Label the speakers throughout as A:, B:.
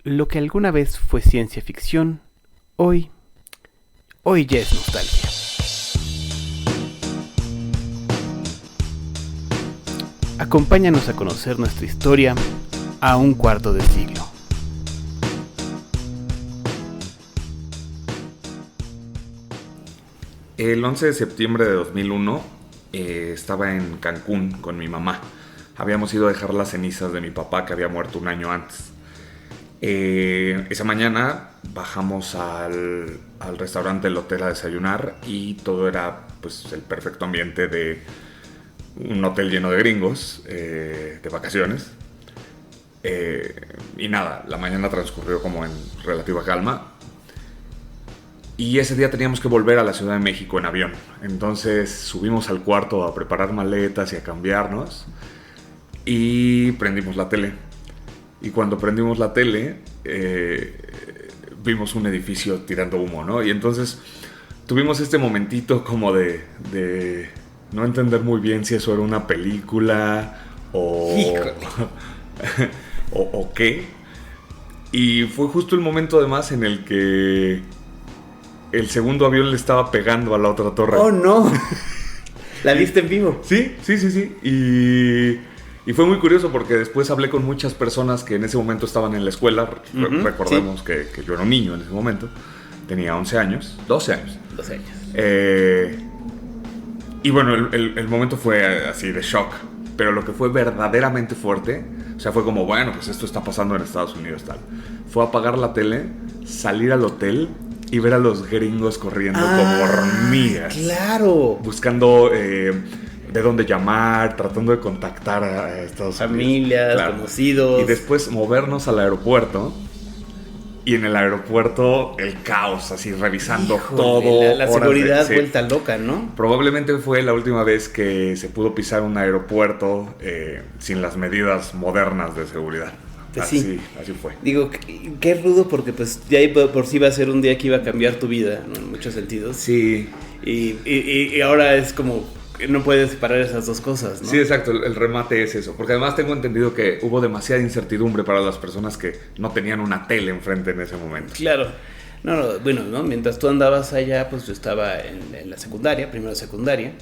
A: Lo que alguna vez fue ciencia ficción, hoy ya es nostalgia. Acompáñanos a conocer nuestra historia a un cuarto de siglo.
B: El 11 de septiembre de 2001 estaba en Cancún con mi mamá. Habíamos ido a dejar las cenizas de mi papá, que había muerto un año antes. Esa mañana bajamos al restaurante del hotel a desayunar y todo era pues el perfecto ambiente de un hotel lleno de gringos, de vacaciones. Y nada, la mañana transcurrió como en relativa calma. Y ese día teníamos que volver a la Ciudad de México en avión. Entonces subimos al cuarto a preparar maletas y a cambiarnos. Y prendimos la tele. Y cuando prendimos la tele, vimos un edificio tirando humo, ¿no? Y entonces tuvimos este momentito como de no entender muy bien si eso era una película o qué. Y fue justo el momento además en el que el segundo avión le estaba pegando a la otra torre.
A: ¡Oh, no! ¿La viste en vivo?
B: Sí. Y fue muy curioso porque después hablé con muchas personas que en ese momento estaban en la escuela. Recordemos sí. que yo era un niño en ese momento. Tenía 11 años. 12 años.
A: 12 años.
B: Y bueno, el momento fue así de shock. Pero lo que fue verdaderamente fuerte, o sea, fue como, bueno, pues esto está pasando en Estados Unidos, tal. Fue apagar la tele, salir al hotel y ver a los gringos corriendo como hormigas.
A: ¡Claro!
B: Buscando de dónde llamar, tratando de contactar a Estados Unidos.
A: Familias, claro. Conocidos.
B: Y después movernos al aeropuerto. Y en el aeropuerto el caos, así revisando todo.
A: La seguridad vuelta loca, ¿no?
B: Probablemente fue la última vez que se pudo pisar un aeropuerto sin las medidas modernas de seguridad.
A: Pues
B: así fue.
A: Digo, qué rudo porque pues ya por sí iba a ser un día que iba a cambiar tu vida, ¿no? En muchos sentidos.
B: Sí.
A: Y ahora es como que no puedes separar esas dos cosas, ¿no?
B: Sí, exacto, el remate es eso. Porque además tengo entendido que hubo demasiada incertidumbre para las personas que no tenían una tele enfrente en ese momento.
A: Claro. No, mientras tú andabas allá, pues yo estaba en la secundaria, primero de secundaria,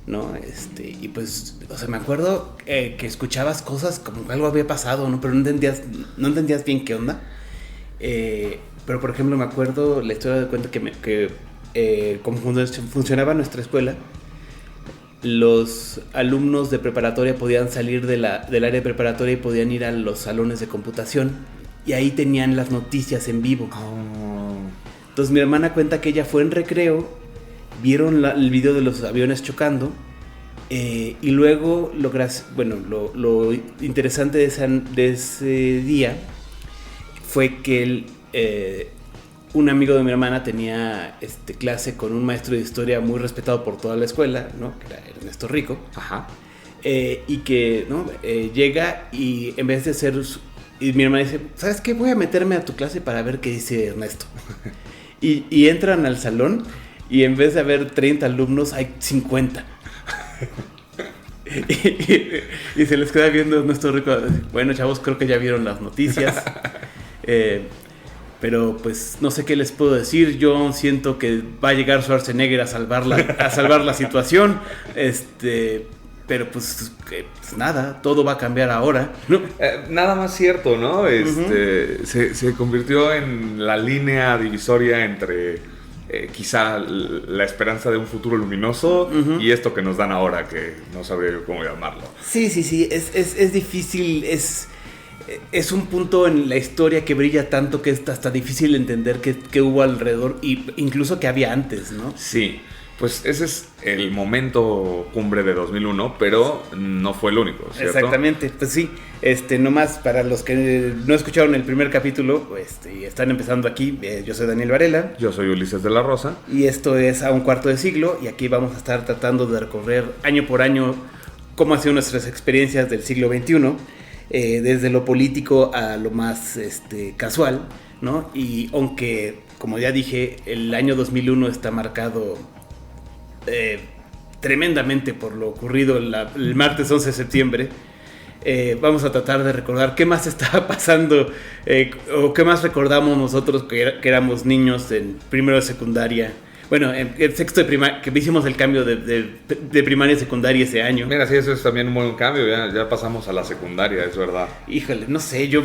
A: ¿no? Y pues, o sea, me acuerdo que escuchabas cosas como que algo había pasado, ¿no? Pero no entendías bien qué onda. Pero, por ejemplo, me acuerdo la historia de cuenta que como funcionaba nuestra escuela, los alumnos de preparatoria podían salir del área de preparatoria y podían ir a los salones de computación y ahí tenían las noticias en vivo. Entonces mi hermana cuenta que ella fue en recreo, vieron el video de los aviones chocando y luego lo interesante de ese día fue que un amigo de mi hermana tenía clase con un maestro de historia muy respetado por toda la escuela, ¿no? Que era Ernesto Rico.
B: Ajá.
A: Y que, ¿no? Llega y en vez de ser... Y mi hermana dice, ¿sabes qué? Voy a meterme a tu clase para ver qué dice Ernesto. y entran al salón y en vez de haber 30 alumnos hay 50. y se les queda viendo Ernesto Rico. Bueno, chavos, creo que ya vieron las noticias. Pero pues no sé qué les puedo decir. Yo siento que va a llegar Schwarzenegger a salvar la situación. Pero pues nada, todo va a cambiar ahora, ¿no?
B: Nada más cierto, ¿no? Se convirtió en la línea divisoria entre quizá la esperanza de un futuro luminoso y esto que nos dan ahora, que no sabría yo cómo llamarlo.
A: Sí, es difícil, es un punto en la historia que brilla tanto que es hasta difícil entender qué hubo alrededor y incluso que había antes, ¿no?
B: Sí, pues ese es el momento cumbre de 2001, pero no fue el único, ¿cierto?
A: Exactamente, pues sí, nomás para los que no escucharon el primer capítulo y están empezando aquí, yo soy Daniel Varela.
B: Yo soy Ulises de la Rosa.
A: Y esto es A un cuarto de siglo y aquí vamos a estar tratando de recorrer año por año cómo han sido nuestras experiencias del siglo XXI. Desde lo político a lo más casual, ¿no? Y aunque, como ya dije, el año 2001 está marcado tremendamente por lo ocurrido el martes 11 de septiembre, vamos a tratar de recordar qué más estaba pasando o qué más recordamos nosotros que éramos niños en primero de secundaria. Bueno, en sexto de primaria, que hicimos el cambio de primaria a secundaria ese año.
B: Mira, sí, eso es también un buen cambio. Ya pasamos a la secundaria, es verdad.
A: Híjole, no sé, yo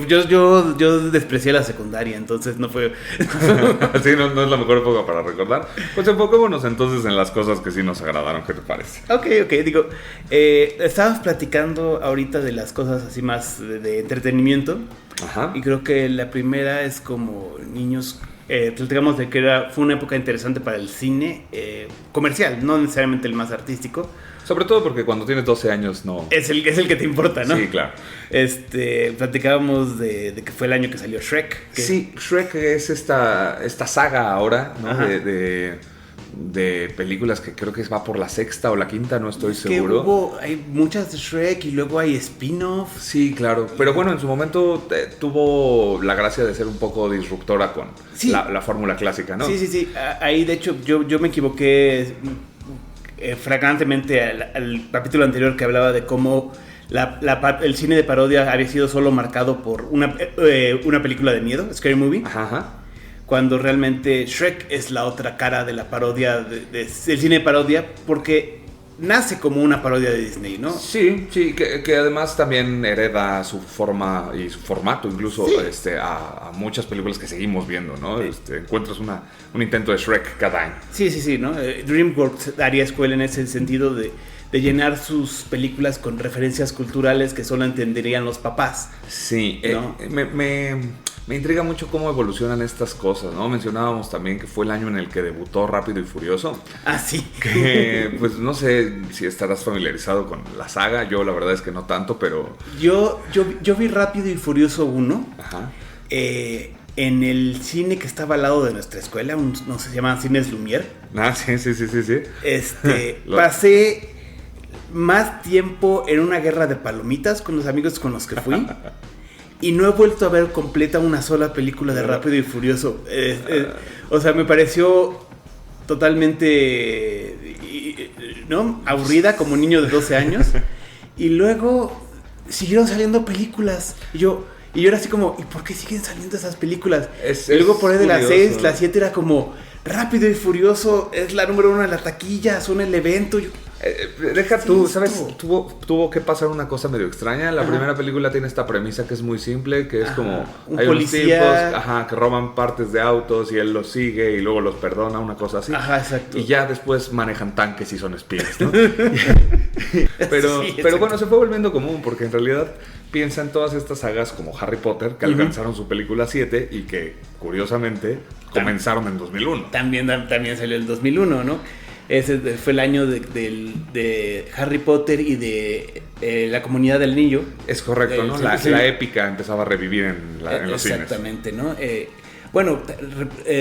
A: desprecié la secundaria, entonces no fue...
B: Sí, no es la mejor época para recordar. Pues enfoquémonos entonces en las cosas que sí nos agradaron. ¿Qué te parece?
A: Ok, digo, estábamos platicando ahorita de las cosas así más de entretenimiento.
B: Ajá.
A: Y creo que la primera es como niños... platicamos de que fue una época interesante para el cine comercial, no necesariamente el más artístico.
B: Sobre todo porque cuando tienes 12 años no...
A: Es el que te importa, ¿no?
B: Sí, claro.
A: Platicábamos de que fue el año que salió Shrek.
B: Sí, Shrek es esta saga ahora, ¿no? De películas que creo que va por la sexta o la quinta, no estoy seguro.
A: Hay muchas de Shrek y luego hay spin-off.
B: Sí, claro. Pero bueno, en su momento tuvo la gracia de ser un poco disruptora con la fórmula clásica, ¿no?
A: Sí. Ahí, de hecho, yo me equivoqué flagrantemente al capítulo anterior que hablaba de cómo el cine de parodia había sido solo marcado por una película de miedo, Scary Movie.
B: Ajá.
A: Cuando realmente Shrek es la otra cara de la parodia, del cine de parodia, porque nace como una parodia de Disney, ¿no?
B: Sí, que además también hereda su forma y su formato incluso a muchas películas que seguimos viendo, ¿no?
A: Sí.
B: Encuentras un intento de Shrek cada año.
A: Sí, ¿no? DreamWorks daría escuela en ese sentido de llenar sus películas con referencias culturales que solo entenderían los papás.
B: Sí,
A: ¿no?
B: Me intriga mucho cómo evolucionan estas cosas, ¿no? Mencionábamos también que fue el año en el que debutó Rápido y Furioso.
A: Ah, sí.
B: Que, pues no sé si estarás familiarizado con la saga. Yo la verdad es que no tanto, pero...
A: Yo vi Rápido y Furioso 1.
B: Ajá.
A: En el cine que estaba al lado de nuestra escuela, no sé, se llamaban Cines Lumière.
B: Ah, sí.
A: Pasé más tiempo en una guerra de palomitas con los amigos con los que fui. Y no he vuelto a ver completa una sola película de Rápido y Furioso. O sea, me pareció totalmente ¿no? aburrida como niño de 12 años. Y luego siguieron saliendo películas. Y yo era así como, ¿y por qué siguen saliendo esas películas? Y luego por ahí de las 6, las 7 era como, Rápido y Furioso es la número 1 de la taquilla, son el evento.
B: Deja tú, ¿sabes? Tuvo que pasar una cosa medio extraña. La primera película tiene esta premisa que es muy simple, que es como
A: un policía
B: unos tipos que roban partes de autos y él los sigue y luego los perdona, una cosa así.
A: Ajá, exacto.
B: Y ya después manejan tanques y son espías, ¿no? pero
A: Sí,
B: bueno, se fue volviendo común porque en realidad piensa en todas estas sagas como Harry Potter que alcanzaron su película 7 y que curiosamente comenzaron en 2001.
A: También salió el 2001, ¿no? Ese fue el año de Harry Potter y de la Comunidad del Anillo.
B: Es correcto, ¿no? La épica empezaba a revivir en los cines.
A: Exactamente, ¿no? Bueno,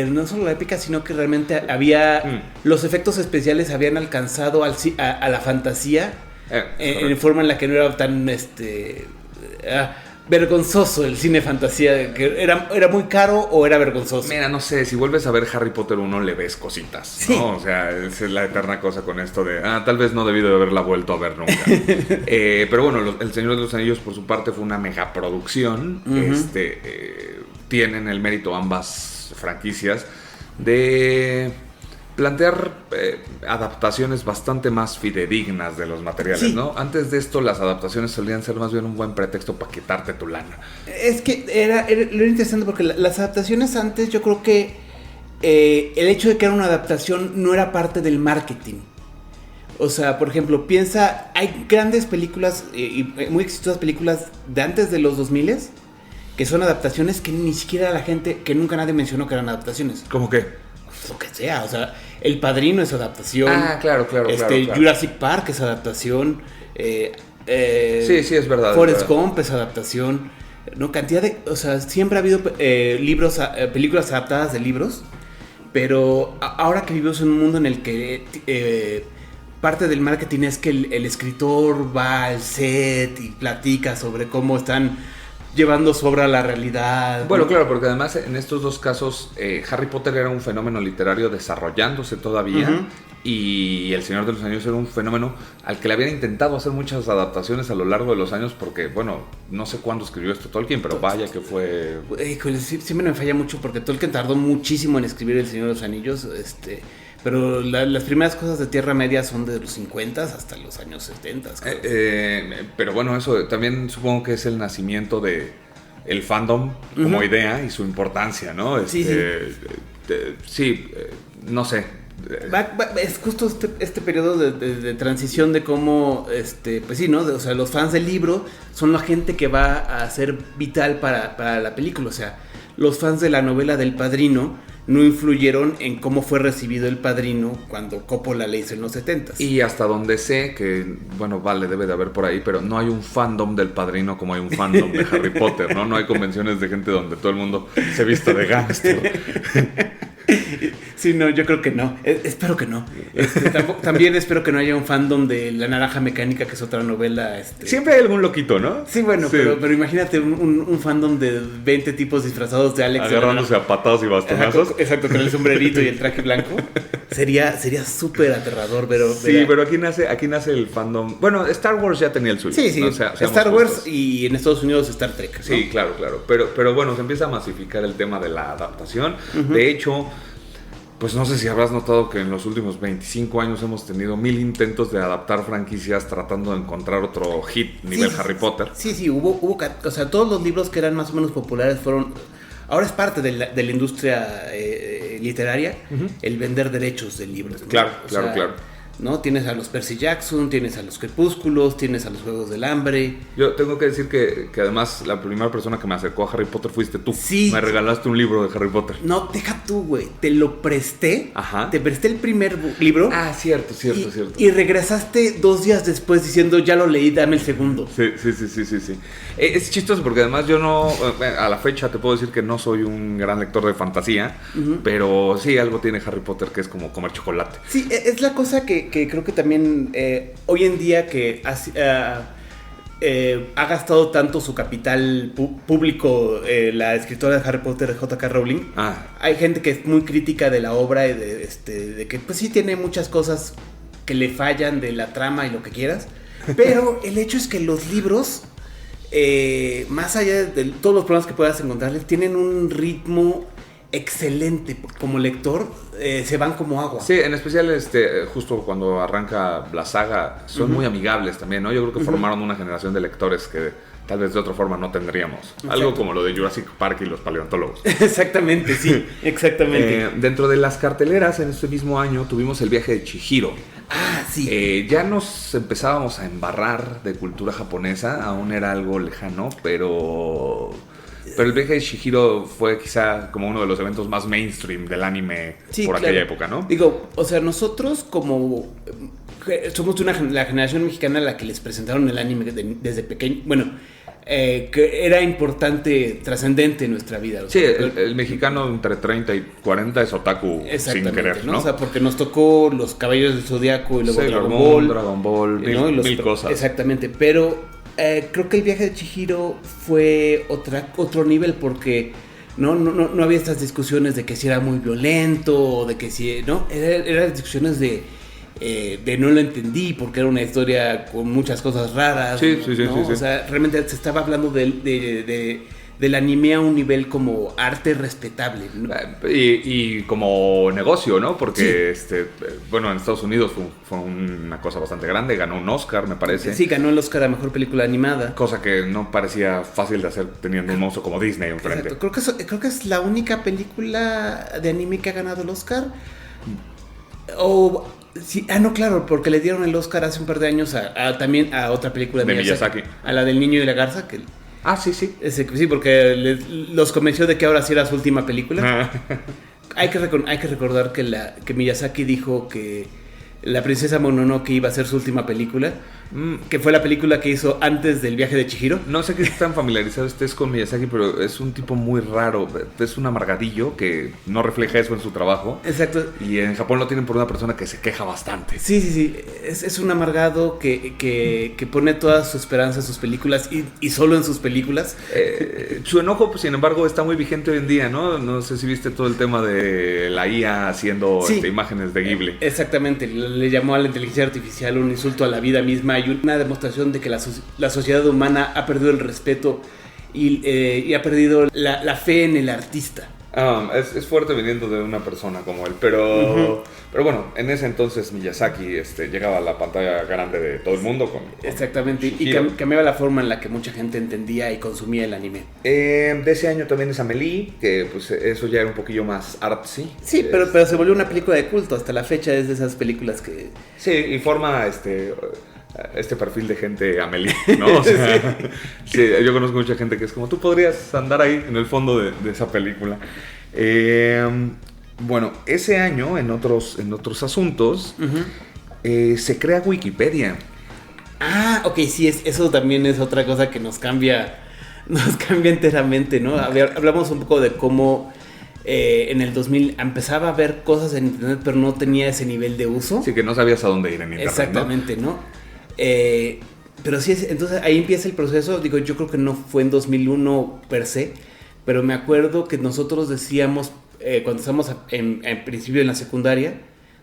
A: no solo la épica, sino que realmente había... Los efectos especiales habían alcanzado a la fantasía en forma en la que no era tan... vergonzoso el cine fantasía, que era muy caro o era vergonzoso.
B: Mira, no sé, si vuelves a ver Harry Potter 1 le ves cositas, ¿no? Sí. O sea, esa es la eterna cosa con esto de, tal vez no debí de haberla vuelto a ver nunca. Pero bueno, El Señor de los Anillos por su parte fue una megaproducción. Tienen el mérito ambas franquicias de plantear adaptaciones bastante más fidedignas de los materiales, sí. ¿no? Antes de esto, las adaptaciones solían ser más bien un buen pretexto para quitarte tu lana.
A: Es que era interesante porque las adaptaciones antes, yo creo que el hecho de que era una adaptación no era parte del marketing. O sea, por ejemplo, hay grandes películas y muy exitosas películas de antes de los 2000 que son adaptaciones que ni siquiera la gente, que nunca nadie mencionó que eran adaptaciones.
B: ¿Cómo qué?
A: Lo que sea, o sea, El Padrino es adaptación.
B: Claro.
A: Jurassic Park es adaptación.
B: Sí, es verdad.
A: Forrest Gump es adaptación. No, cantidad de... O sea, siempre ha habido películas adaptadas de libros, pero ahora que vivimos en un mundo en el que parte del marketing es que el escritor va al set y platica sobre cómo están llevando su obra a la realidad.
B: Bueno,
A: ¿no?
B: claro, porque además en estos dos casos Harry Potter era un fenómeno literario desarrollándose todavía,
A: Ujú.
B: y El Señor de los Anillos era un fenómeno al que le habían intentado hacer muchas adaptaciones a lo largo de los años, porque, bueno, no sé cuándo escribió esto Tolkien, pero vaya que fue...
A: Híjole, siempre me falla mucho porque Tolkien tardó muchísimo en escribir El Señor de los Anillos, pero las primeras cosas de Tierra Media son de los 50 hasta los años 70.
B: Pero bueno, eso también supongo que es el nacimiento de el fandom como
A: Ujú.
B: idea y su importancia, ¿no?
A: Sí,
B: No sé.
A: Es justo este periodo de transición de cómo, pues sí, ¿no? O sea, los fans del libro son la gente que va a ser vital para la película. O sea, los fans de la novela del Padrino no influyeron en cómo fue recibido el Padrino cuando Coppola le hizo en los 70s.
B: Y hasta donde sé que, bueno, vale, debe de haber por ahí, pero no hay un fandom del Padrino como hay un fandom de Harry Potter, ¿no? No hay convenciones de gente donde todo el mundo se vista de gángster.
A: Sí, no, yo creo que no. Espero que no. También espero que no haya un fandom de La Naranja Mecánica, que es otra novela.
B: Siempre hay algún loquito, ¿no?
A: Sí, bueno,
B: Sí.
A: Pero imagínate un fandom de 20 tipos disfrazados de Alex.
B: Agarrándose a patadas y bastonazos.
A: Exacto, con el sombrerito y el traje blanco. Sería súper aterrador, pero...
B: Sí, pero aquí nace el fandom. Bueno, Star Wars ya tenía el suyo.
A: Sí,
B: ¿no? Seamos
A: Star Wars
B: justos.
A: y en Estados Unidos Star Trek, ¿no?
B: Sí, claro. Pero bueno, se empieza a masificar el tema de la adaptación.
A: Ujú.
B: De hecho, pues no sé si habrás notado que en los últimos 25 años hemos tenido 1000 intentos de adaptar franquicias tratando de encontrar otro hit nivel Harry Potter.
A: Sí, hubo, o sea, todos los libros que eran más o menos populares fueron... Ahora es parte de la industria literaria,
B: Ujú.
A: el vender derechos de libros, ¿no?
B: Claro.
A: ¿No? Tienes a los Percy Jackson, tienes a los Crepúsculos, tienes a los Juegos del Hambre.
B: Yo tengo que decir que además la primera persona que me acercó a Harry Potter fuiste tú.
A: Sí.
B: Me regalaste un libro de Harry Potter.
A: No, deja tú, güey. Te lo presté.
B: Ajá.
A: Te presté el primer libro.
B: Ah, cierto.
A: Y regresaste 2 días después diciendo, ya lo leí, dame el segundo.
B: Sí. Es chistoso porque además yo no, a la fecha te puedo decir que no soy un gran lector de fantasía,
A: Ujú.
B: pero sí, algo tiene Harry Potter que es como comer chocolate.
A: Sí, es la cosa que creo que también hoy en día que ha gastado tanto su capital público la escritora de Harry Potter, J.K. Rowling. Hay gente que es muy crítica de la obra y de que pues sí tiene muchas cosas que le fallan de la trama y lo que quieras, pero el hecho es que los libros, más allá de todos los problemas que puedas encontrarles, tienen un ritmo excelente. Como lector se van como agua.
B: Sí, en especial justo cuando arranca la saga son
A: Ujú.
B: muy amigables también, ¿no? Yo creo que
A: Ujú.
B: formaron una generación de lectores que tal vez de otra forma no tendríamos.
A: Exacto.
B: Algo como lo de Jurassic Park y los paleontólogos.
A: Exactamente, sí, exactamente.
B: Dentro de las carteleras en este mismo año tuvimos el viaje de Chihiro.
A: Ah, sí.
B: Ya nos empezábamos a embarrar de cultura japonesa, aún era algo lejano, pero el viaje de Chihiro fue quizá como uno de los eventos más mainstream del anime
A: Sí,
B: por
A: claro.
B: aquella época, ¿no?
A: Digo, o sea, nosotros como somos de la generación mexicana a la que les presentaron el anime desde pequeño, bueno, que era importante, trascendente en nuestra vida. O
B: Sí,
A: sea,
B: el mexicano entre 30 y 40 es otaku sin
A: exactamente,
B: querer, ¿no?
A: O sea, porque nos tocó los Caballeros del Zodiaco y luego
B: Sailor
A: Dragon
B: Moon,
A: Ball.
B: Dragon Ball,
A: ¿no? Y
B: mil cosas.
A: Exactamente, pero creo que el viaje de Chihiro fue otro nivel porque no había estas discusiones de que si era muy violento o de que si, ¿no? Eran discusiones de no lo entendí porque era una historia con muchas cosas raras.
B: Sí,
A: ¿no?
B: sí.
A: O sea, realmente se estaba hablando del anime a un nivel como arte respetable, ¿no?
B: Y como negocio, ¿no? Porque, bueno, en Estados Unidos fue una cosa bastante grande, ganó un Oscar, me parece.
A: Sí, ganó el Oscar a Mejor Película Animada.
B: Cosa que no parecía fácil de hacer teniendo un monstruo como Disney enfrente.
A: Exacto. Creo que es la única película de anime que ha ganado el Oscar. Sí, no, claro, porque le dieron el Oscar hace un par de años también a otra película de Miyazaki. A la del niño y la garza.
B: Sí.
A: Sí, porque los convenció de que ahora sí era su última película. Hay que recordar que Miyazaki dijo que La princesa Mononoke iba a ser su última película que fue la película que hizo antes del viaje de Chihiro.
B: No sé qué tan familiarizado estés con Miyazaki, pero es un tipo muy raro. Es un amargadillo que no refleja eso en su trabajo.
A: Exacto.
B: Y en Japón lo tienen por una persona que se queja bastante.
A: Sí. Es un amargado que pone toda su esperanza en sus películas y solo en sus películas.
B: Su enojo, pues, sin embargo, está muy vigente hoy en día, ¿no? No sé si viste todo el tema de la IA haciendo imágenes de Ghibli.
A: Exactamente. Le llamó a la inteligencia artificial un insulto a la vida misma y una demostración de que la sociedad humana ha perdido el respeto y ha perdido la fe en el artista.
B: Es fuerte viniendo de una persona como él, pero bueno, en ese entonces Miyazaki llegaba a la pantalla grande de todo el mundo
A: exactamente,
B: Chihiro.
A: Y cambiaba la forma en la que mucha gente entendía y consumía el anime.
B: De ese año también es Amélie, que pues eso ya era un poquillo más artsy.
A: Sí, pero se volvió una película de culto, hasta la fecha es de esas películas que...
B: Sí, y forma este perfil de gente Amélie, ¿no? O sea, sí, yo conozco mucha gente que es como, tú podrías andar ahí en el fondo de esa película. Bueno, ese año, en otros asuntos, se crea Wikipedia.
A: Ok, sí, eso también es otra cosa que nos cambia enteramente, ¿no? Hablamos un poco de cómo en el 2000 empezaba a ver cosas en internet, pero no tenía ese nivel de uso.
B: Sí, que no sabías a dónde ir en internet.
A: Exactamente, ¿no? Pero sí, entonces ahí empieza el proceso. Digo, yo creo que no fue en 2001 per se, pero me acuerdo que nosotros decíamos, cuando estábamos en principio en la secundaria,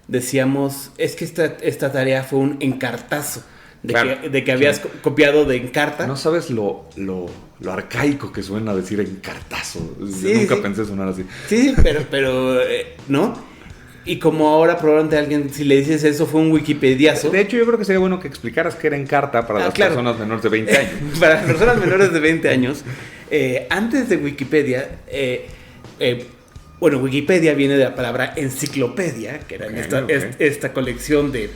A: decíamos, es que esta tarea fue un encartazo. De que habías copiado de Encarta.
B: No sabes lo arcaico que suena decir encartazo. Yo nunca pensé sonar así.
A: Sí, pero ¿no? Y como ahora probablemente alguien, si le dices eso, fue un wikipediazo.
B: De hecho, yo creo que sería bueno que explicaras qué era Encarta para las personas menores de 20 años.
A: Para las personas menores de 20 años, antes de Wikipedia, Wikipedia viene de la palabra enciclopedia, que era esta colección de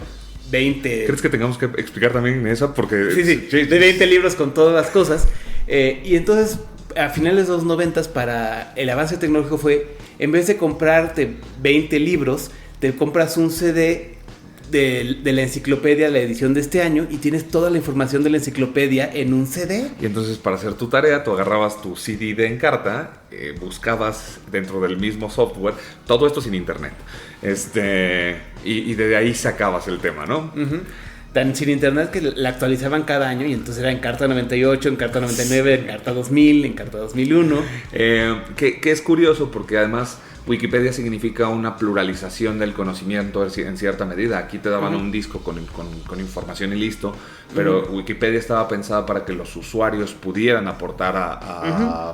A: 20...
B: ¿Crees que tengamos que explicar también eso? Porque
A: sí, de 20 libros con todas las cosas. Y entonces, a finales de los 90, para el avance tecnológico fue, en vez de comprarte 20 libros, te compras un CD de la enciclopedia, la edición de este año, y tienes toda la información de la enciclopedia en un CD.
B: Y entonces, para hacer tu tarea, tú agarrabas tu CD de Encarta, buscabas dentro del mismo software, todo esto sin internet, y desde ahí sacabas el tema, ¿no?
A: Tan sin internet que la actualizaban cada año, y entonces era Encarta 98, Encarta 99, Encarta 2000, Encarta 2001.
B: Que es curioso porque además Wikipedia significa una pluralización del conocimiento en cierta medida. Aquí te daban un disco con información y listo, pero Wikipedia estaba pensada para que los usuarios pudieran aportar a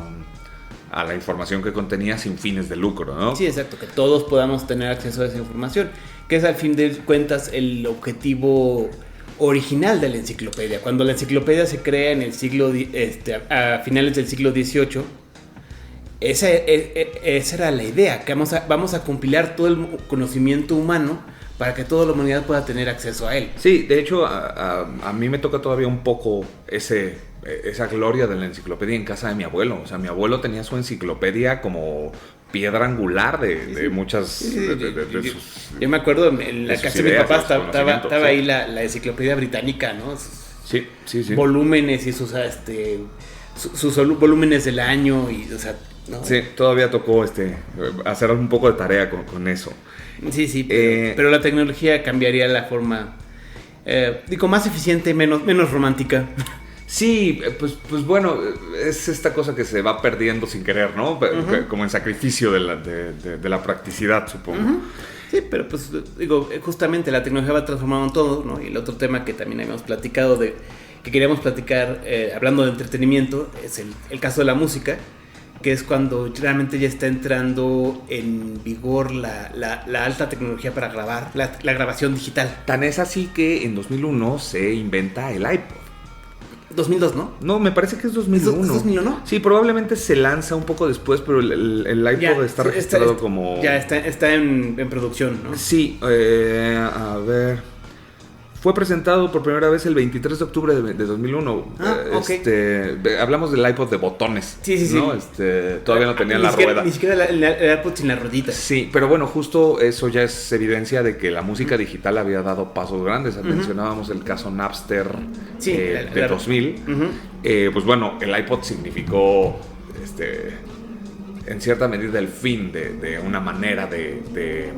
B: la información que contenía sin fines de lucro, ¿no?
A: Sí, exacto, que todos podamos tener acceso a esa información, que es al fin de cuentas el objetivo original de la enciclopedia. Cuando la enciclopedia se crea en el siglo a finales del siglo XVIII, esa era la idea, que vamos a compilar todo el conocimiento humano para que toda la humanidad pueda tener acceso a él.
B: Sí, de hecho, a mí me toca todavía un poco esa gloria de la enciclopedia en casa de mi abuelo. O sea, mi abuelo tenía su enciclopedia como piedra angular de muchas de sus...
A: Yo me acuerdo, en la casa de mi papá estaba ahí la enciclopedia británica, ¿no?
B: Sí.
A: Volúmenes y sus volúmenes del año, y, o sea, ¿no?
B: Sí, todavía tocó hacer un poco de tarea con eso.
A: Sí, pero la tecnología cambiaría la forma, más eficiente, menos romántica.
B: Sí, pues bueno, es esta cosa que se va perdiendo sin querer, ¿no? Como en sacrificio de la practicidad, supongo.
A: Sí, pero pues justamente la tecnología va transformando todo, ¿no? Y el otro tema que también habíamos platicado que queríamos platicar, hablando de entretenimiento, es el caso de la música, que es cuando realmente ya está entrando en vigor la alta tecnología para grabar, la grabación digital.
B: Tan es así que en 2001 se inventa el iPod.
A: 2002, ¿no?
B: No, me parece que es 2001.
A: ¿Es 2001?
B: Sí, probablemente se lanza un poco después, pero el iPod está registrado como...
A: Ya está en producción, ¿no?
B: Sí, a ver... Fue presentado por primera vez el 23 de octubre de 2001.
A: Ok.
B: Hablamos del iPod de botones.
A: Sí.
B: ¿no? Todavía no tenía la rueda.
A: Ni siquiera el iPod sin la ruedita.
B: Sí, pero bueno, justo eso ya es evidencia de que la música digital había dado pasos grandes. Mencionábamos el caso Napster de 2000. Pues bueno, el iPod significó en cierta medida el fin de una manera de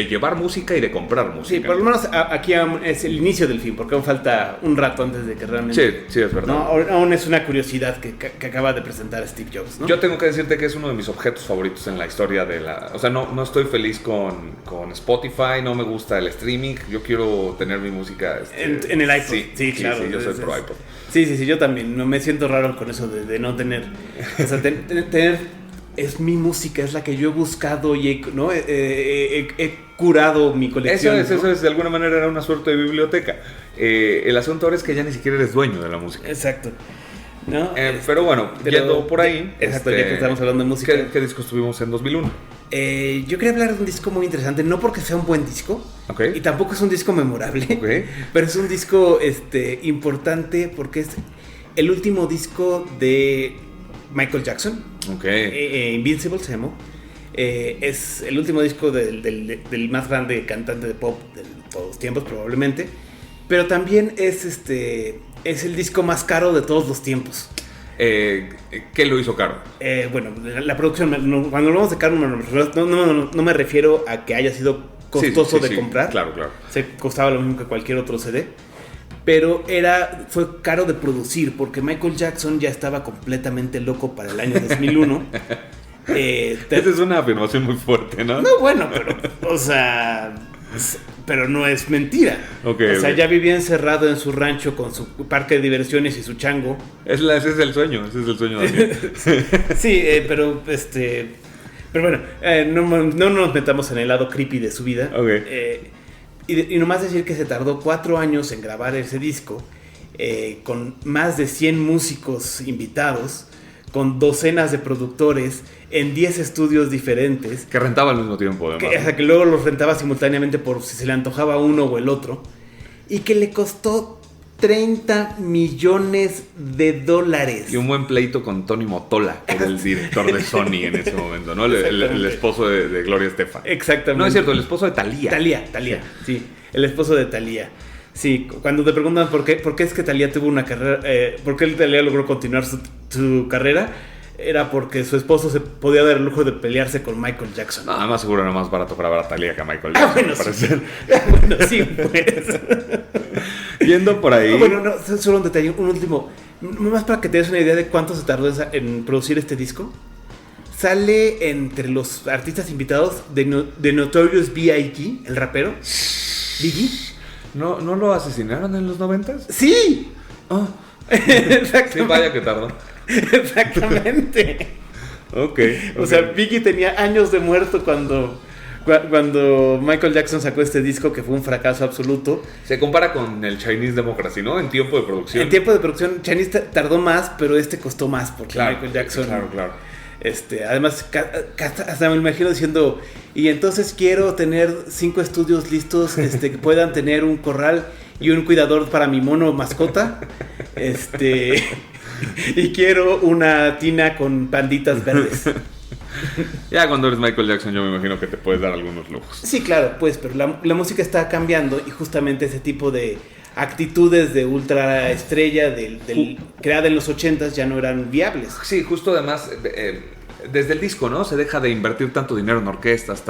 B: llevar música y de comprar música.
A: Sí, por lo menos aquí es el inicio del fin, porque aún falta un rato antes de que realmente...
B: Sí, es verdad.
A: No, aún es una curiosidad que acaba de presentar Steve Jobs, ¿no?
B: Yo tengo que decirte que es uno de mis objetos favoritos en la historia de la... O sea, no estoy feliz con Spotify, no me gusta el streaming, yo quiero tener mi música...
A: en el iPod. Sí, claro.
B: Sí, yo soy pro iPod.
A: Sí, yo también. No me siento raro con eso de no tener... O sea, tener... Es mi música, es la que yo he buscado y he curado mi colección.
B: Eso es, de alguna manera era una suerte de biblioteca. El asunto ahora es que ya ni siquiera eres dueño de la música.
A: Exacto. ¿No?
B: Pero bueno, yendo por ahí.
A: Exacto, ya que estamos hablando de música.
B: ¿Qué discos tuvimos en 2001?
A: Yo quería hablar de un disco muy interesante, no porque sea un buen disco, y tampoco es un disco memorable, pero es un disco importante porque es el último disco de Michael Jackson. Invincible se llamó. Es el último disco del más grande cantante de pop de todos los tiempos, probablemente. Pero también es el disco más caro de todos los tiempos.
B: ¿Qué lo hizo caro?
A: Bueno, la producción. Cuando hablamos de caro, no me refiero a que haya sido costoso de comprar.
B: Claro.
A: Se costaba lo mismo que cualquier otro CD. Pero fue caro de producir porque Michael Jackson ya estaba completamente loco para el año 2001.
B: Esa es una afirmación muy fuerte, ¿no?
A: No, bueno, pero no es mentira. Ya vivía encerrado en su rancho con su parque de diversiones y su chango.
B: Ese es el sueño también.
A: Sí, pero bueno, no nos metamos en el lado creepy de su vida. Y nomás decir que se tardó 4 años en grabar ese disco, con más de 100 músicos invitados, con docenas de productores, en 10 estudios diferentes.
B: Que rentaba al mismo tiempo, además.
A: Que luego los rentaba simultáneamente por si se le antojaba uno o el otro. Y que le costó $30 millones.
B: Y un buen pleito con Tony Motola, que era el director de Sony en ese momento, ¿no? El esposo de Gloria Estefan.
A: Exactamente.
B: No, es cierto, el esposo de Thalía.
A: Thalía, sí. El esposo de Thalía. Sí, cuando te preguntan por qué es que Thalía tuvo una carrera, por qué Thalía logró continuar su carrera, era porque su esposo se podía dar el lujo de pelearse con Michael Jackson.
B: Nada más seguro, nada más barato para ver a Thalía que a Michael Jackson.
A: Bueno, sí, pues.
B: Yendo por ahí.
A: Bueno, no, solo un detalle, un último. Más para que te des una idea de cuánto se tardó en producir este disco. Sale entre los artistas invitados de Notorious B.I.G., el rapero. Biggie.
B: ¿No lo asesinaron en los 90s?
A: ¡Sí!
B: Oh.
A: Exactamente.
B: Sí, vaya que tardó.
A: Exactamente.
B: Okay.
A: O sea, Biggie tenía años de muerto cuando Michael Jackson sacó este disco, que fue un fracaso absoluto.
B: Se compara con el Chinese Democracy, ¿no? En tiempo de producción.
A: En tiempo de producción, Chinese tardó más, pero costó más porque Michael Jackson...
B: Claro.
A: Además, hasta me imagino diciendo, y entonces quiero tener 5 estudios listos que puedan tener un corral y un cuidador para mi mono mascota. Y quiero una tina con panditas verdes.
B: Ya cuando eres Michael Jackson yo me imagino que te puedes dar algunos lujos.
A: Sí, claro, pues, pero la música está cambiando y justamente ese tipo de actitudes de ultra estrella creada en los 80s ya no eran viables.
B: Sí, justo además desde el disco, ¿no? Se deja de invertir tanto dinero en orquestas,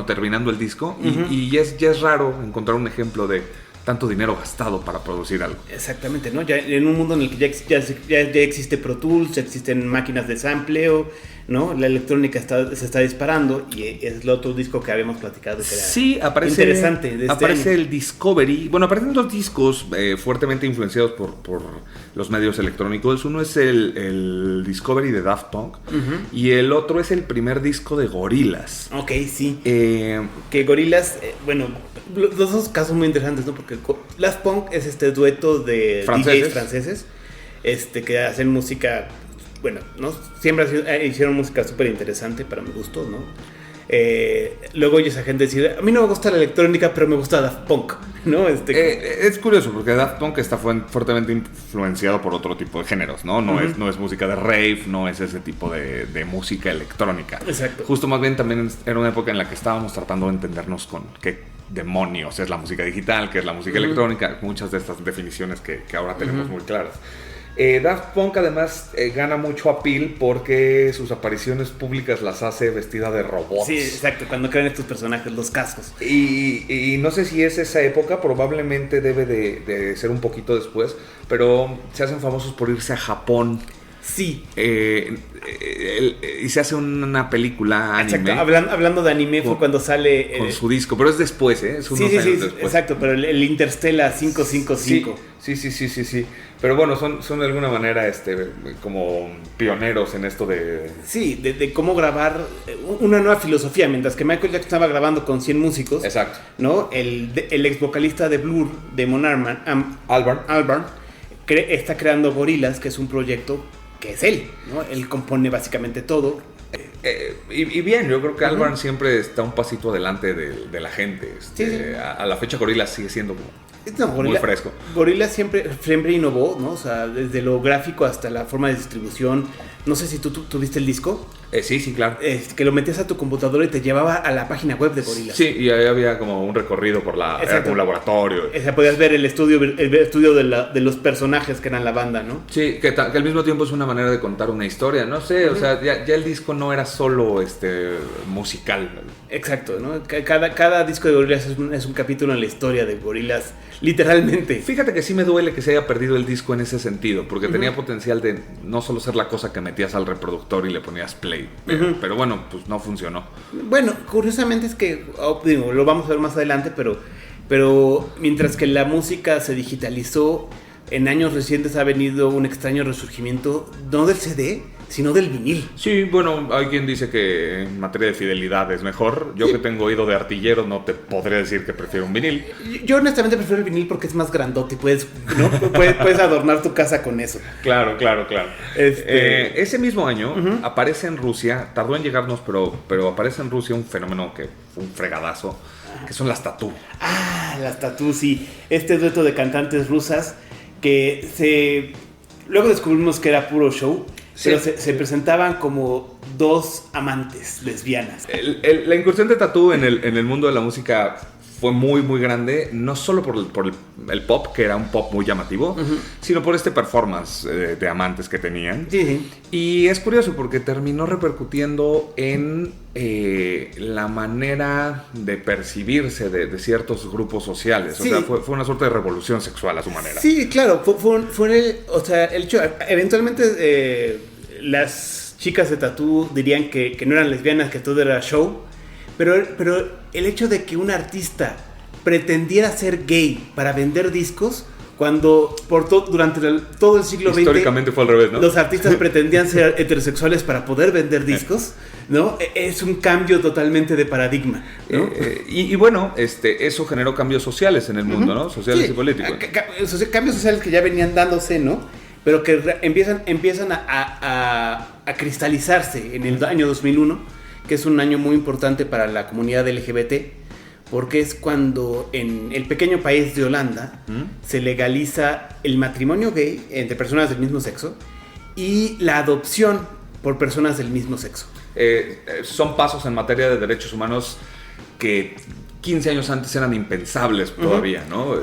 B: terminando el disco, y ya es raro encontrar un ejemplo de tanto dinero gastado para producir algo.
A: Exactamente, ¿no? Ya en un mundo en el que ya existe Pro Tools, ya existen máquinas de sampleo, ¿no? La electrónica se está disparando y es el otro disco que habíamos platicado que era interesante.
B: Aparece el Discovery. Bueno, aparecen 2 discos fuertemente influenciados por los medios electrónicos. Uno es el Discovery de Daft Punk y el otro es el primer disco de Gorillaz.
A: Ok, sí. Que Gorillaz, los dos casos muy interesantes, ¿no? Porque Daft Punk es este dueto de DJs franceses que hacen música... Bueno, ¿no? Siempre hicieron música súper interesante para mi gusto, ¿no? Luego oyes a gente decir, a mí no me gusta la electrónica, pero me gusta Daft Punk, ¿no?
B: Es curioso porque Daft Punk está fuertemente influenciado por otro tipo de géneros, ¿no? No es música de rave, no es ese tipo de música electrónica.
A: Exacto.
B: Justo más bien también era una época en la que estábamos tratando de entendernos con qué demonios es la música digital, qué es la música electrónica, muchas de estas definiciones que ahora tenemos muy claras. Daft Punk además gana mucho appeal porque sus apariciones públicas las hace vestida de robots.
A: Sí, exacto, cuando crean estos personajes, los cascos.
B: Y no sé si es esa época, probablemente debe de ser un poquito después, pero se hacen famosos por irse a Japón.
A: Sí.
B: Y se hace una película anime.
A: Exacto, hablando de anime fue cuando sale...
B: con su disco, pero es después, es unos años después.
A: Exacto, pero el Interstellar 555.
B: Sí. Pero bueno, son de alguna manera como pioneros en esto de...
A: Sí, de cómo grabar una nueva filosofía. Mientras que Michael Jackson estaba grabando con 100 músicos.
B: Exacto.
A: ¿No? El ex vocalista de Blur, Damon Albarn, está creando Gorillaz, que es un proyecto que es él, ¿no? Él compone básicamente todo.
B: Y bien, yo creo que Albarn siempre está un pasito adelante de la gente.
A: Sí.
B: A la fecha Gorillaz sigue siendo muy fresco.
A: Gorillaz siempre innovó, ¿no? O sea, desde lo gráfico hasta la forma de distribución. No sé si tú tuviste el disco.
B: Sí, claro.
A: Que lo metías a tu computadora y te llevaba a la página web de Gorillaz.
B: Sí, y ahí había como un recorrido por era como un laboratorio.
A: O sea, podías ver el estudio de los personajes que eran la banda, ¿no?
B: Sí, que al mismo tiempo es una manera de contar una historia. No sé, o sea, ya el disco no era solo musical.
A: Exacto, ¿no? Cada disco de Gorillaz es un capítulo en la historia de Gorillaz, literalmente.
B: Fíjate que sí me duele que se haya perdido el disco en ese sentido, porque tenía potencial de no solo ser la cosa que metías al reproductor y le ponías play, pero bueno, pues no funcionó.
A: Bueno, curiosamente es que, lo vamos a ver más adelante, pero mientras que la música se digitalizó, en años recientes ha venido un extraño resurgimiento, no del CD, sino del vinil.
B: Sí, bueno, hay quien dice que en materia de fidelidad es mejor. Yo que tengo oído de artillero no te podré decir que prefiero un vinil.
A: Yo honestamente prefiero el vinil porque es más grandote y puedes adornar tu casa con eso.
B: Claro. Ese mismo año aparece en Rusia, tardó en llegarnos, pero aparece en Rusia un fenómeno que fue un fregadazo, que son las tatú.
A: Las tatú, sí. Este dueto de cantantes rusas que luego descubrimos que era puro show. Sí, pero se presentaban como dos amantes lesbianas.
B: La incursión de Tatú en el mundo de la música fue muy, muy grande, no solo por el pop, que era un pop muy llamativo, sino por este performance de amantes que tenían.
A: Sí.
B: Y es curioso porque terminó repercutiendo en la manera de percibirse de ciertos grupos sociales. Sí. O sea, fue una suerte de revolución sexual a su manera.
A: Sí, claro, el hecho, eventualmente las chicas de Tatú dirían que no eran lesbianas, que todo era show. Pero el hecho de que un artista pretendiera ser gay para vender discos, cuando durante todo el siglo XX...
B: Históricamente fue al revés, ¿no?
A: Los artistas pretendían ser heterosexuales para poder vender discos, ¿no? Es un cambio totalmente de paradigma, ¿no?
B: Y bueno, eso generó cambios sociales en el mundo, ¿no? Sociales y políticos.
A: Cambios sociales que ya venían dándose, ¿no? Pero que empiezan a cristalizarse en el año 2001, que es un año muy importante para la comunidad LGBT, porque es cuando en el pequeño país de Holanda se legaliza el matrimonio gay entre personas del mismo sexo y la adopción por personas del mismo sexo.
B: Son pasos en materia de derechos humanos que 15 años antes eran impensables todavía, ¿no?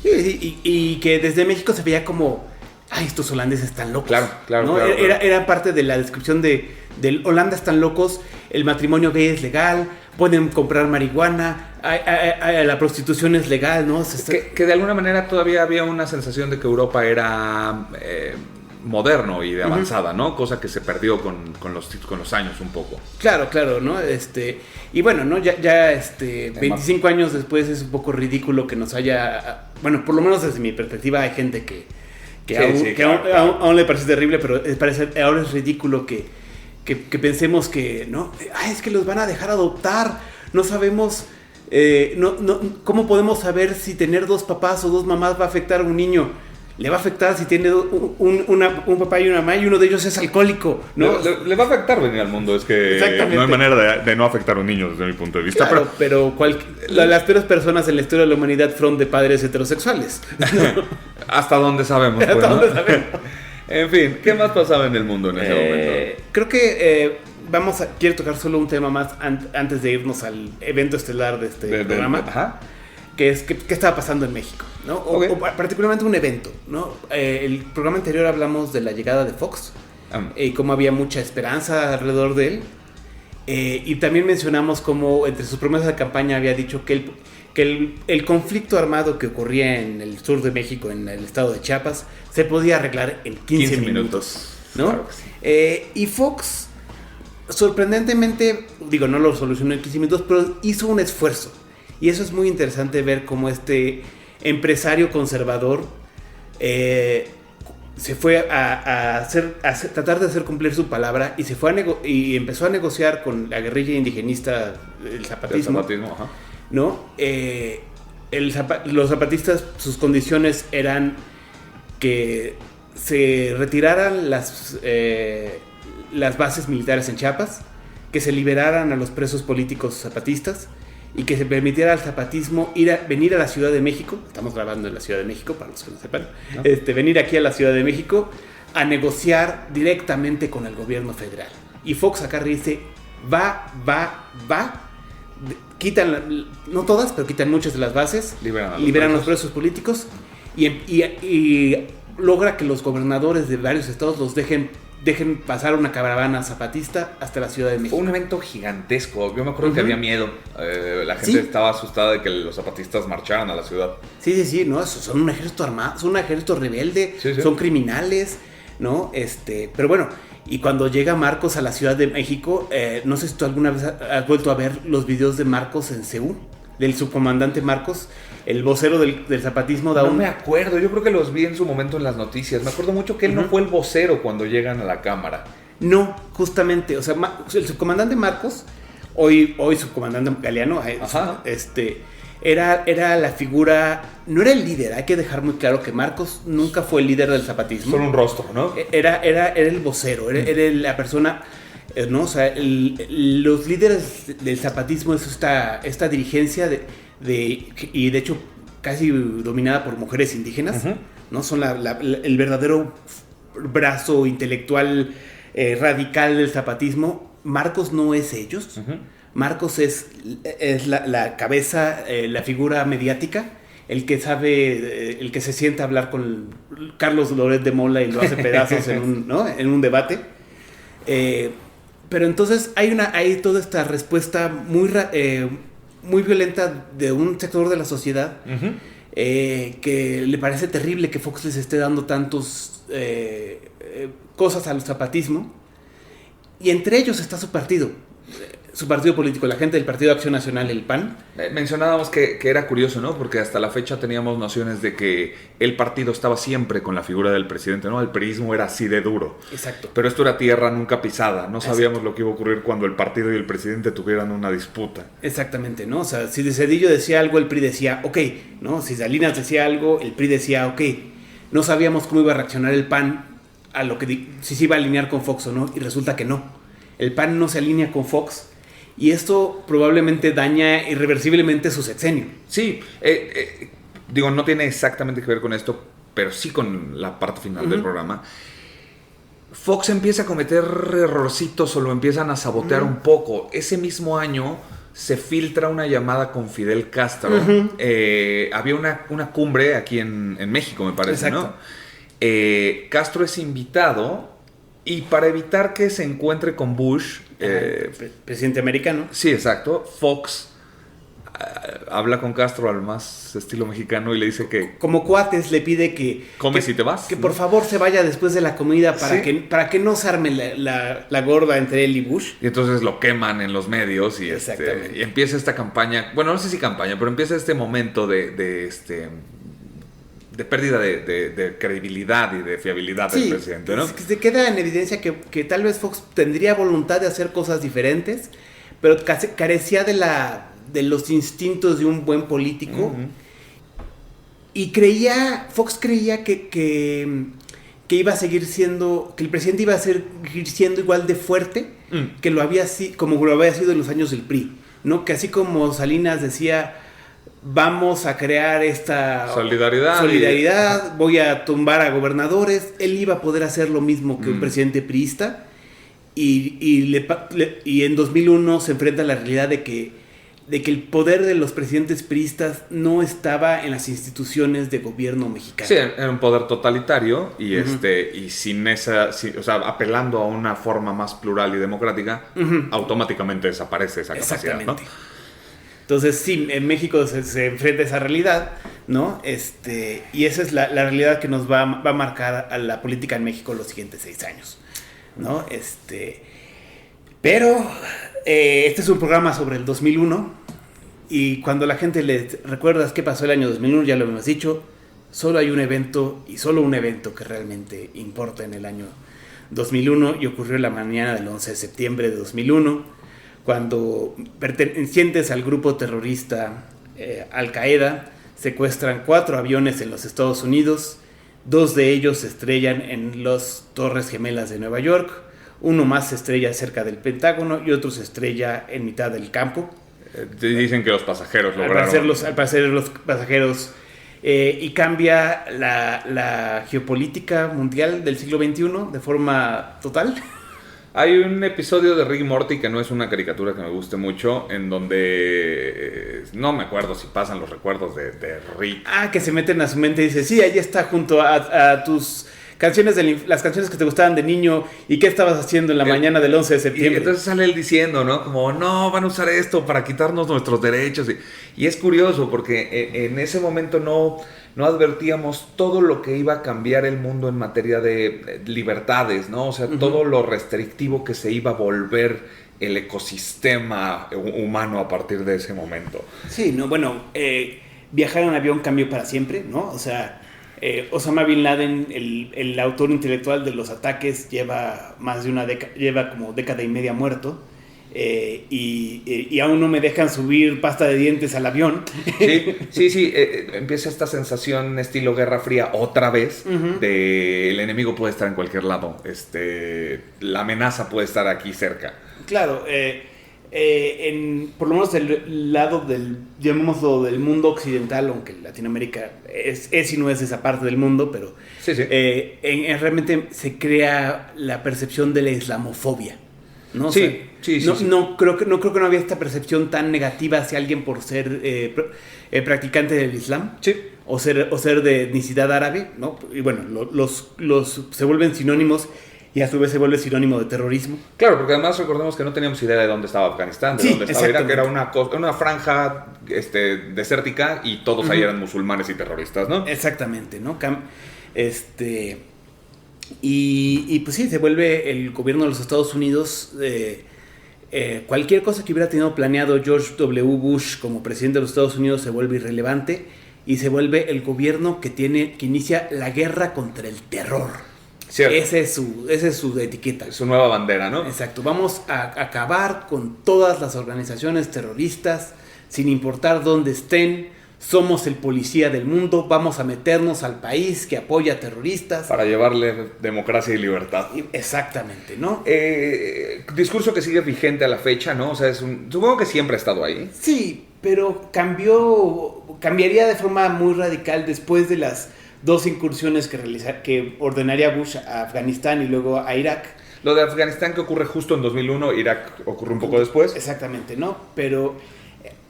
A: Y que desde México se veía como... ¡Ay, estos holandeses están locos!
B: Claro,
A: ¿no?
B: claro.
A: Era parte de la descripción del Holanda están locos, el matrimonio gay es legal, pueden comprar marihuana, la prostitución es legal, ¿no?
B: Que de alguna manera todavía había una sensación de que Europa era moderno y de avanzada, ¿no? Cosa que se perdió con los años un poco. Claro,
A: ¿no? Y bueno, ¿no? Ya 25 años después es un poco ridículo que nos haya... Bueno, por lo menos desde mi perspectiva hay gente que aún le parece terrible, pero ahora es ridículo que pensemos que, ¿no? Es que los van a dejar adoptar, no sabemos, ¿cómo podemos saber si tener dos papás o dos mamás va a afectar a un niño? le va a afectar si tiene un papá y una mamá y uno de ellos es alcohólico, ¿no?
B: Le va a afectar venir al mundo, es que no hay manera de no afectar a un niño desde mi punto de vista.
A: Claro, pero las peores personas en la historia de la humanidad fueron de padres heterosexuales, ¿no?
B: Hasta dónde sabemos.
A: Hasta
B: pues,
A: dónde
B: ¿no?
A: sabemos.
B: En fin, ¿qué más pasaba en el mundo en ese momento?
A: Creo que quiero tocar solo un tema más antes de irnos al evento estelar de este programa.
B: Ajá.
A: Que es qué estaba pasando en México, ¿no?
B: Okay.
A: O particularmente un evento, ¿no? El programa anterior hablamos de la llegada de Fox y cómo había mucha esperanza alrededor de él. Y también mencionamos cómo entre sus promesas de campaña había dicho que el conflicto armado que ocurría en el sur de México, en el estado de Chiapas, se podía arreglar en 15 minutos, ¿no?
B: Claro que sí.
A: Y Fox, sorprendentemente, no lo solucionó en 15 minutos, pero hizo un esfuerzo. Y eso es muy interesante ver cómo este empresario conservador se fue a tratar de hacer cumplir su palabra y y empezó a negociar con la guerrilla indigenista del zapatismo.
B: Ajá.
A: ¿No? Los zapatistas, sus condiciones eran que se retiraran las bases militares en Chiapas, que se liberaran a los presos políticos zapatistas y que se permitiera al zapatismo venir a la Ciudad de México. Estamos grabando en la Ciudad de México, para los que no sepan. ¿No? Venir aquí a la Ciudad de México a negociar directamente con el gobierno federal. Y Fox acá dice, va. Quitan, no todas, pero quitan muchas de las bases. Liberan los presos políticos y logra que los gobernadores de varios estados los dejen pasar una caravana zapatista hasta la Ciudad de México.
B: Fue un evento gigantesco. Yo me acuerdo que había miedo. La gente estaba asustada de que los zapatistas marcharan a la ciudad.
A: Sí, ¿no? Son un ejército armado, son un ejército rebelde, son criminales, ¿no? Pero bueno, y cuando llega Marcos a la Ciudad de México, no sé si tú alguna vez has vuelto a ver los videos de Marcos en Seúl, del subcomandante Marcos, el vocero del zapatismo.
B: No me acuerdo, yo creo que los vi en su momento en las noticias. Me acuerdo mucho que él no fue el vocero cuando llegan a la cámara.
A: No, justamente, o sea, el subcomandante Marcos, hoy subcomandante Galeano, era la figura, no era el líder. Hay que dejar muy claro que Marcos nunca fue el líder del zapatismo.
B: Solo un rostro, ¿no?
A: Era el vocero, era la persona, ¿no? O sea, los líderes del zapatismo es esta dirigencia y de hecho casi dominada por mujeres indígenas, ¿no? Son el verdadero brazo intelectual radical del zapatismo. Marcos no es ellos. Marcos es la cabeza, la figura mediática, el que sabe, el que se sienta a hablar con Carlos Loret de Mola y lo hace pedazos en un debate. Pero entonces hay toda esta respuesta muy violenta de un sector de la sociedad que le parece terrible que Fox les esté dando tantos cosas al zapatismo, y entre ellos está su partido político, la gente del Partido de Acción Nacional, el PAN.
B: Mencionábamos que era curioso, ¿no? Porque hasta la fecha teníamos nociones de que el partido estaba siempre con la figura del presidente, ¿no? El priismo era así de duro.
A: Exacto.
B: Pero esto era tierra nunca pisada. No sabíamos lo que iba a ocurrir cuando el partido y el presidente tuvieran una disputa.
A: Exactamente, ¿no? O sea, si de Zedillo decía algo, el PRI decía, ok, ¿no? Si Salinas decía algo, el PRI decía, ok. No sabíamos cómo iba a reaccionar el PAN a lo que si se iba a alinear con Fox o no, y resulta que no. El PAN no se alinea con Fox. Y esto probablemente daña irreversiblemente su sexenio.
B: Sí, no tiene exactamente que ver con esto, pero sí con la parte final del programa. Fox empieza a cometer errorcitos o lo empiezan a sabotear un poco. Ese mismo año se filtra una llamada con Fidel Castro. Había una cumbre aquí en México, me parece, ¿no? Castro es invitado y para evitar que se encuentre con Bush...
A: presidente americano.
B: Sí, exacto. Fox habla con Castro al más estilo mexicano y le dice que...
A: Como cuates le pide que...
B: Comes y te vas.
A: Que por favor se vaya después de la comida para que no se arme la gorda entre él y Bush.
B: Y entonces lo queman en los medios y empieza esta campaña... Bueno, no sé si campaña, pero empieza este momento de pérdida de credibilidad y de fiabilidad del presidente, ¿no?
A: Se queda en evidencia que tal vez Fox tendría voluntad de hacer cosas diferentes, pero carecía de los instintos de un buen político. Y Fox creía que iba a seguir siendo, que el presidente iba a seguir siendo igual de fuerte que como lo había sido en los años del PRI, ¿no? Que así como Salinas decía, vamos a crear esta solidaridad, voy a tumbar a gobernadores, él iba a poder hacer lo mismo que un presidente priista, y en 2001 se enfrenta a la realidad de que el poder de los presidentes priistas no estaba en las instituciones de gobierno mexicano.
B: Sí, era un poder totalitario y y o sea, apelando a una forma más plural y democrática, automáticamente desaparece esa capacidad, ¿no?
A: Entonces, sí, en México se enfrenta a esa realidad, ¿no? Y esa es la realidad que nos va a marcar a la política en México los siguientes 6 años, ¿no? Pero este es un programa sobre el 2001, y cuando la gente le recuerdas qué pasó el año 2001, ya lo hemos dicho, solo hay un evento, y solo un evento que realmente importa en el año 2001, y ocurrió en la mañana del 11 de septiembre de 2001, cuando pertenecientes al grupo terrorista Al Qaeda secuestran 4 aviones en los Estados Unidos. 2 de ellos se estrellan en las Torres Gemelas de Nueva York, uno más se estrella cerca del Pentágono y otro se estrella en mitad del campo.
B: Dicen que los pasajeros lograron.
A: Al parecer los pasajeros, y cambia la geopolítica mundial del siglo XXI de forma total.
B: Hay un episodio de Rick y Morty, que no es una caricatura que me guste mucho, en donde no me acuerdo si pasan los recuerdos de Rick.
A: Que se meten a su mente y dice, sí, ahí está junto a tus canciones, las canciones que te gustaban de niño, y qué estabas haciendo en la mañana del 11 de septiembre.
B: Y entonces sale él diciendo, ¿no? Como, no, van a usar esto para quitarnos nuestros derechos. Y es curioso porque en ese momento no advertíamos todo lo que iba a cambiar el mundo en materia de libertades, ¿no? O sea, todo lo restrictivo que se iba a volver el ecosistema humano a partir de ese momento.
A: Sí, no, bueno, viajar en avión cambió para siempre, ¿no? O sea, Osama Bin Laden, el autor intelectual de los ataques, lleva más de lleva como década y media muerto. Y aún no me dejan subir pasta de dientes al avión.
B: Sí, empieza esta sensación estilo Guerra Fría otra vez, de el enemigo puede estar en cualquier lado, la amenaza puede estar aquí cerca.
A: Claro, por lo menos del lado llamémoslo, del mundo occidental, aunque Latinoamérica es y no es esa parte del mundo, pero
B: sí.
A: realmente se crea la percepción de la islamofobia, ¿no?
B: Sí.
A: No creo que no había esta percepción tan negativa hacia alguien por ser practicante del Islam, o ser de etnicidad árabe, ¿no? Y bueno, los se vuelven sinónimos, y a su vez se vuelve sinónimo de terrorismo.
B: Claro, porque además recordemos que no teníamos idea de dónde estaba Afganistán, de dónde estaba Irak, que era una franja desértica, y todos ahí eran musulmanes y terroristas, ¿no?
A: Exactamente, ¿no? Y pues sí, se vuelve el gobierno de los Estados Unidos. Cualquier cosa que hubiera tenido planeado George W. Bush como presidente de los Estados Unidos se vuelve irrelevante, y se vuelve el gobierno que inicia la guerra contra el terror.
B: Cierto.
A: Esa es su etiqueta.
B: Su nueva bandera, ¿no?
A: Exacto. Vamos a acabar con todas las organizaciones terroristas, sin importar dónde estén. Somos el policía del mundo. Vamos a meternos al país que apoya a terroristas
B: para llevarle democracia y libertad.
A: Exactamente, ¿no?
B: Discurso que sigue vigente a la fecha, ¿no? O sea, supongo que siempre ha estado ahí.
A: Sí, pero cambiaría de forma muy radical después de las 2 incursiones que ordenaría Bush a Afganistán y luego a Irak.
B: Lo de Afganistán, que ocurre justo en 2001, Irak ocurre un poco después.
A: Exactamente, ¿no? Pero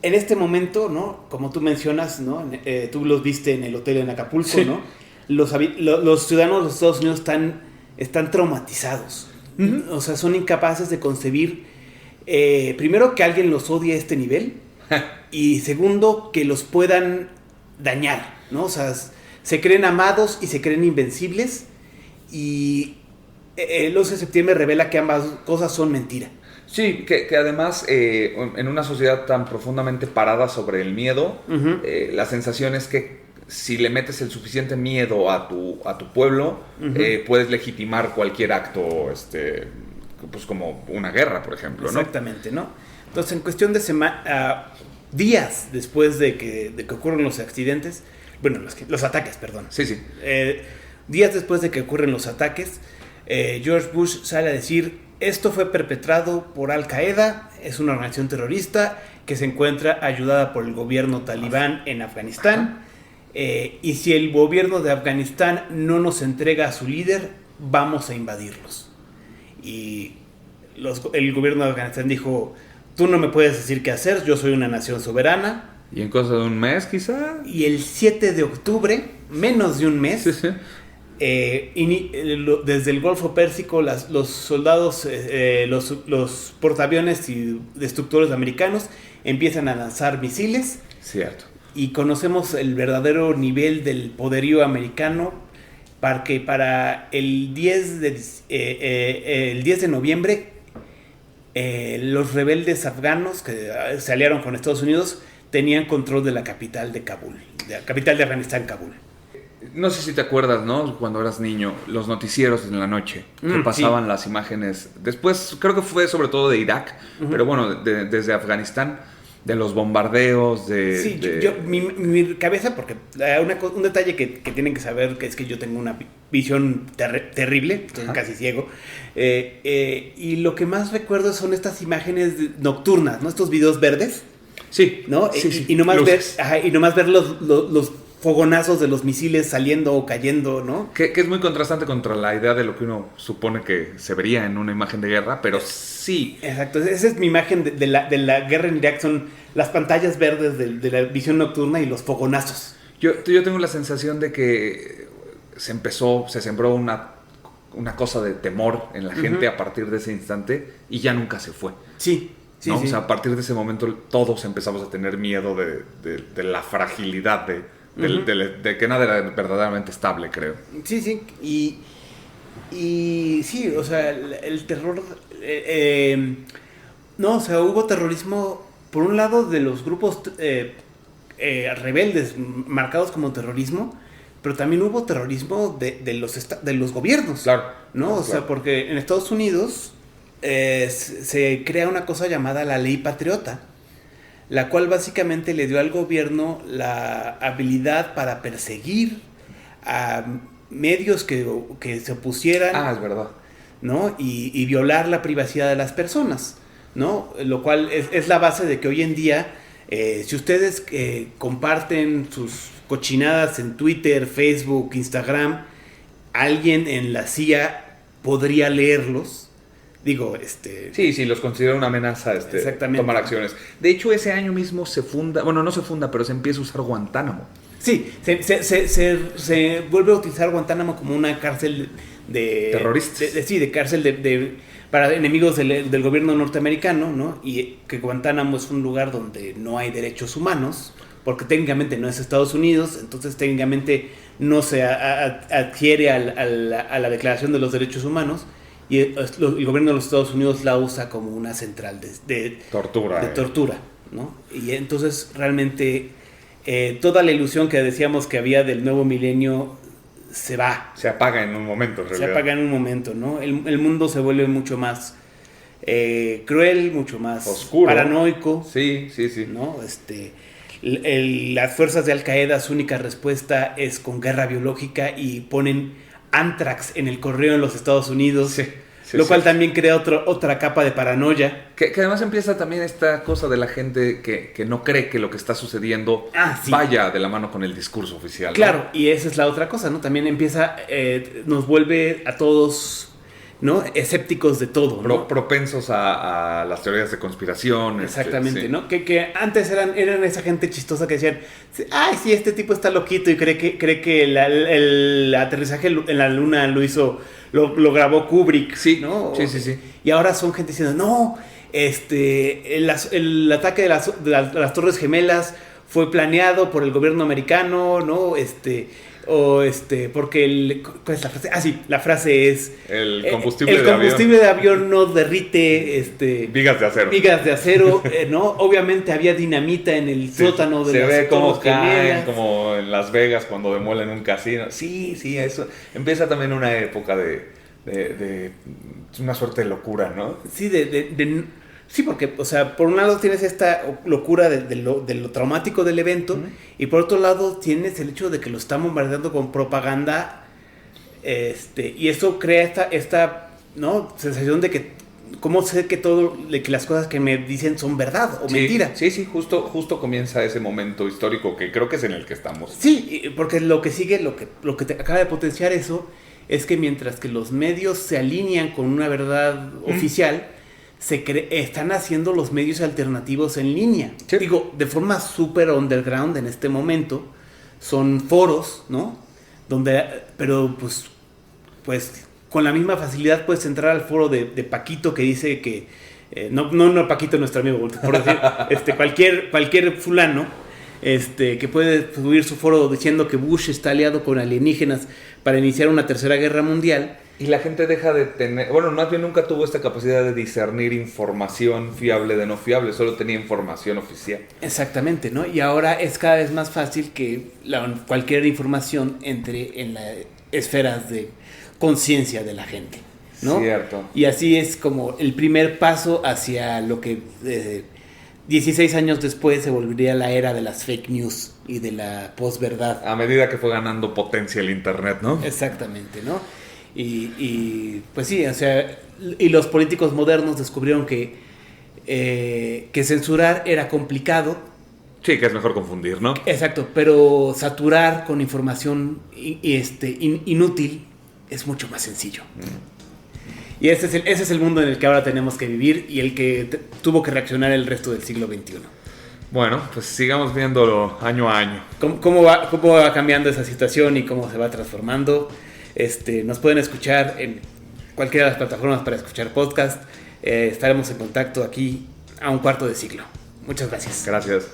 A: en este momento, ¿no? Como tú mencionas, ¿no? Tú los viste en el hotel en Acapulco, sí. ¿No? Los ciudadanos de los Estados Unidos están traumatizados. O sea, son incapaces de concebir, primero, que alguien los odie a este nivel, y segundo, que los puedan dañar, ¿no? O sea, se creen amados y se creen invencibles, y el 11 de septiembre revela que ambas cosas son mentira.
B: Sí, que además en una sociedad tan profundamente parada sobre el miedo, la sensación es que si le metes el suficiente miedo a tu pueblo, puedes legitimar cualquier acto, pues como una guerra, por ejemplo, ¿no?
A: Exactamente, ¿no? Entonces, en cuestión de días después de que ocurren los accidentes, Bueno, los ataques, perdón.
B: Sí, sí.
A: Días después de que ocurren los ataques, George Bush sale a decir: esto fue perpetrado por Al Qaeda, es una organización terrorista que se encuentra ayudada por el gobierno talibán en Afganistán, y si el gobierno de Afganistán no nos entrega a su líder, vamos a invadirlos. Y el gobierno de Afganistán dijo: tú no me puedes decir qué hacer, yo soy una nación soberana.
B: ¿Y en cosa de un mes, quizá?
A: Y el 7 de octubre, menos de un mes,
B: Sí, sí.
A: Desde el Golfo Pérsico, los soldados, los portaaviones y destructores americanos empiezan a lanzar misiles.
B: Cierto.
A: Y conocemos el verdadero nivel del poderío americano, porque para el 10 de noviembre, los rebeldes afganos que se aliaron con Estados Unidos tenían control de la capital de Kabul, de la capital de Afganistán, Kabul.
B: No sé si te acuerdas, ¿no? Cuando eras niño, los noticieros en la noche que pasaban las imágenes. Después, creo que fue sobre todo de Irak, pero bueno, desde Afganistán, de los bombardeos,
A: Sí, mi cabeza, porque un detalle que tienen que saber que es que yo tengo una visión terrible, estoy casi ciego, y lo que más recuerdo son estas imágenes nocturnas, ¿no? Estos videos verdes.
B: Sí,
A: ¿no?
B: Sí.
A: Y nomás ver los fogonazos de los misiles saliendo o cayendo, ¿no?
B: Que es muy contrastante contra la idea de lo que uno supone que se vería en una imagen de guerra, pero sí.
A: Exacto, esa es mi imagen de la guerra en Irak, son las pantallas verdes de la visión nocturna y los fogonazos.
B: Yo tengo la sensación de que se sembró una cosa de temor en la gente a partir de ese instante y ya nunca se fue.
A: Sí. Sí,
B: ¿no?
A: sí.
B: O sea, a partir de ese momento todos empezamos a tener miedo de la fragilidad, de que nada era verdaderamente estable, creo.
A: Sí, sí. Y sí, o sea, el terror... no, o sea, hubo terrorismo, por un lado, de los grupos rebeldes marcados como terrorismo, pero también hubo terrorismo de los gobiernos.
B: Claro.
A: ¿No? O sea, porque en Estados Unidos... se crea una cosa llamada la Ley Patriota, la cual básicamente le dio al gobierno la habilidad para perseguir a medios que se opusieran,
B: Es verdad,
A: ¿no? Y violar la privacidad de las personas, ¿no? Lo cual es la base de que hoy en día, si ustedes comparten sus cochinadas en Twitter, Facebook, Instagram, alguien en la CIA podría leerlos. Digo,
B: Sí, los considera una amenaza,
A: exactamente.
B: Tomar acciones. De hecho, ese año mismo se funda, bueno, no se funda, pero se empieza a usar Guantánamo.
A: Sí, se vuelve a utilizar Guantánamo como una cárcel de...
B: terroristas.
A: De cárcel para enemigos del gobierno norteamericano, ¿no? Y que Guantánamo es un lugar donde no hay derechos humanos, porque técnicamente no es Estados Unidos, entonces técnicamente no se adhiere a la Declaración de los Derechos Humanos. Y el gobierno de los Estados Unidos la usa como una central de tortura, ¿no? Y entonces realmente toda la ilusión que decíamos que había del nuevo milenio se va.
B: Se apaga en un momento, en realidad.
A: Se apaga en un momento, ¿no? El mundo se vuelve mucho más cruel, mucho más
B: oscuro,
A: paranoico.
B: Sí.
A: ¿No? Las fuerzas de Al Qaeda, su única respuesta es con guerra biológica y ponen Anthrax en el correo en los Estados Unidos, lo cual también crea otra capa de paranoia.
B: Que además empieza también esta cosa de la gente que no cree que lo que está sucediendo vaya de la mano con el discurso oficial.
A: Claro,
B: ¿no?
A: y esa es la otra cosa, ¿no? También empieza, nos vuelve a todos, ¿no? Escépticos de todo, ¿no?
B: Propensos a las teorías de conspiración.
A: Exactamente, ¿no? Que antes eran esa gente chistosa que decían, ay, sí, este tipo está loquito y cree que el aterrizaje en la luna lo grabó Kubrick, ¿no?
B: Sí.
A: Y ahora son gente diciendo, no, el ataque de las Torres Gemelas fue planeado por el gobierno americano, ¿no? Porque ¿cuál es la frase? La frase es
B: el
A: combustible de avión no derrite vigas de acero, ¿no? Obviamente había dinamita en el sótano de las Torres Gemelas. Se ve cómo caen,
B: como en Las Vegas cuando demuelen un casino. Sí, eso. Empieza también una época de una suerte de locura, ¿no?
A: Sí, Sí, porque, o sea, por un lado tienes esta locura de lo traumático del evento, uh-huh. Y por otro lado tienes el hecho de que lo están bombardeando con propaganda, y eso crea esta ¿no? sensación de que, ¿cómo sé de que las cosas que me dicen son verdad o mentira?
B: Sí, justo comienza ese momento histórico que creo que es en el que estamos.
A: Sí, porque lo que sigue, lo que te acaba de potenciar eso, es que mientras que los medios se alinean con una verdad oficial, están haciendo los medios alternativos en línea. Sí. Digo, de forma súper underground en este momento. Son foros, ¿no? Pero pues con la misma facilidad puedes entrar al foro de Paquito que dice que... no Paquito nuestro amigo, por decir, cualquier fulano, que puede subir su foro diciendo que Bush está aliado con alienígenas para iniciar una tercera guerra mundial.
B: Y la gente deja de tener... Bueno, más bien nunca tuvo esta capacidad de discernir información fiable de no fiable. Solo tenía información oficial.
A: Exactamente, ¿no? Y ahora es cada vez más fácil que cualquier información entre en las esferas de conciencia de la gente, ¿no?
B: Cierto.
A: Y así es como el primer paso hacia lo que 16 años después se volvería la era de las fake news y de la posverdad.
B: A medida que fue ganando potencia el internet, ¿no?
A: Exactamente, ¿no? Y pues sí, o sea, y los políticos modernos descubrieron que censurar era complicado.
B: Sí, que es mejor confundir, ¿no?
A: Exacto, pero saturar con información inútil es mucho más sencillo. Y ese es el mundo en el que ahora tenemos que vivir y el que tuvo que reaccionar el resto del siglo XXI.
B: Bueno, pues sigamos viéndolo año a año.
A: ¿Cómo va cambiando esa situación y cómo se va transformando? Nos pueden escuchar en cualquiera de las plataformas para escuchar podcast. Estaremos en contacto aquí a un cuarto de siglo. Muchas gracias.
B: Gracias.